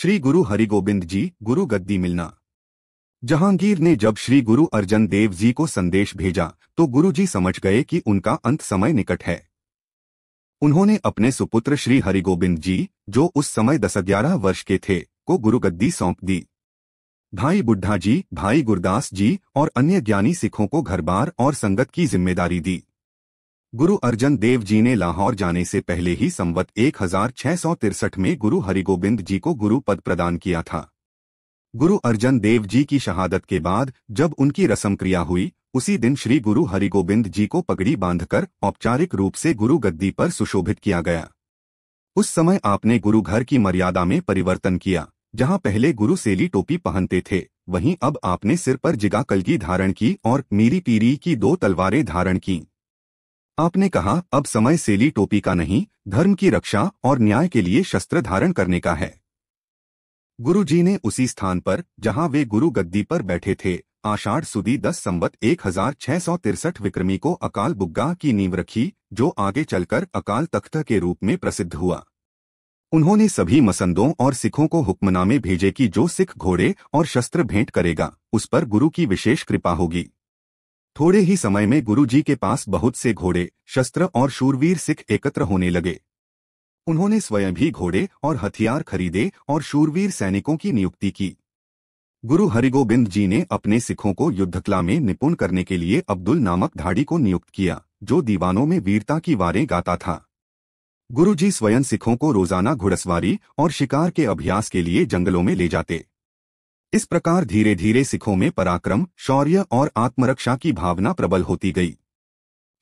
श्री गुरु हरिगोबिंद जी गुरु गद्दी मिलना। जहांगीर ने जब श्री गुरु अर्जन देव जी को संदेश भेजा तो गुरु जी समझ गए कि उनका अंत समय निकट है। उन्होंने अपने सुपुत्र श्री हरिगोबिंद जी, जो उस समय 10-11 वर्ष के थे, को गुरुगद्दी सौंप दी। भाई बुड्ढा जी, भाई गुरदास जी और अन्य ज्ञानी सिखों को घरबार और संगत की जिम्मेदारी दी। गुरु अर्जन देव जी ने लाहौर जाने से पहले ही संवत 1663 में गुरु हरिगोबिंद जी को गुरु पद प्रदान किया था। गुरु अर्जन देव जी की शहादत के बाद जब उनकी रस्म क्रिया हुई, उसी दिन श्री गुरु हरिगोबिंद जी को पगड़ी बांधकर औपचारिक रूप से गुरु गद्दी पर सुशोभित किया गया। उस समय आपने गुरु घर की मर्यादा में परिवर्तन किया। जहां पहले गुरु सेली टोपी पहनते थे, वहीं अब आपने सिर पर जिगा कलगी धारण की और मीरी पीरी की 2 तलवारें धारण की। आपने कहा, अब समय सेली टोपी का नहीं, धर्म की रक्षा और न्याय के लिए शस्त्र धारण करने का है। गुरु जी ने उसी स्थान पर, जहां वे गुरु गद्दी पर बैठे थे, आषाढ़ सुदी 10 संवत 1663 विक्रमी को अकाल बुग्गा की नींव रखी, जो आगे चलकर अकाल तख्त के रूप में प्रसिद्ध हुआ। उन्होंने सभी मसंदों और सिखों को हुक्मनामे भेजे कि जो सिख घोड़े और शस्त्र भेंट करेगा, उस पर गुरु की विशेष कृपा होगी। थोड़े ही समय में गुरु जी के पास बहुत से घोड़े, शस्त्र और शूरवीर सिख एकत्र होने लगे। उन्होंने स्वयं भी घोड़े और हथियार खरीदे और शूरवीर सैनिकों की नियुक्ति की। गुरु हरिगोबिंद जी ने अपने सिखों को युद्धकला में निपुण करने के लिए अब्दुल नामक धाड़ी को नियुक्त किया, जो दीवानों में वीरता की वारें गाता था। गुरु जी स्वयं सिखों को रोजाना घुड़सवारी और शिकार के अभ्यास के लिए जंगलों में ले जाते। इस प्रकार धीरे धीरे सिखों में पराक्रम, शौर्य और आत्मरक्षा की भावना प्रबल होती गई।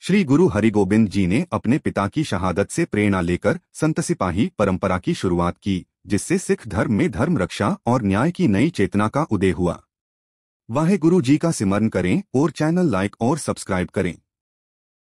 श्री गुरु हरिगोबिंद जी ने अपने पिता की शहादत से प्रेरणा लेकर संत सिपाही परंपरा की शुरुआत की, जिससे सिख धर्म में धर्म रक्षा और न्याय की नई चेतना का उदय हुआ। वाहे गुरु जी का सिमरन करें और चैनल लाइक और सब्सक्राइब करें।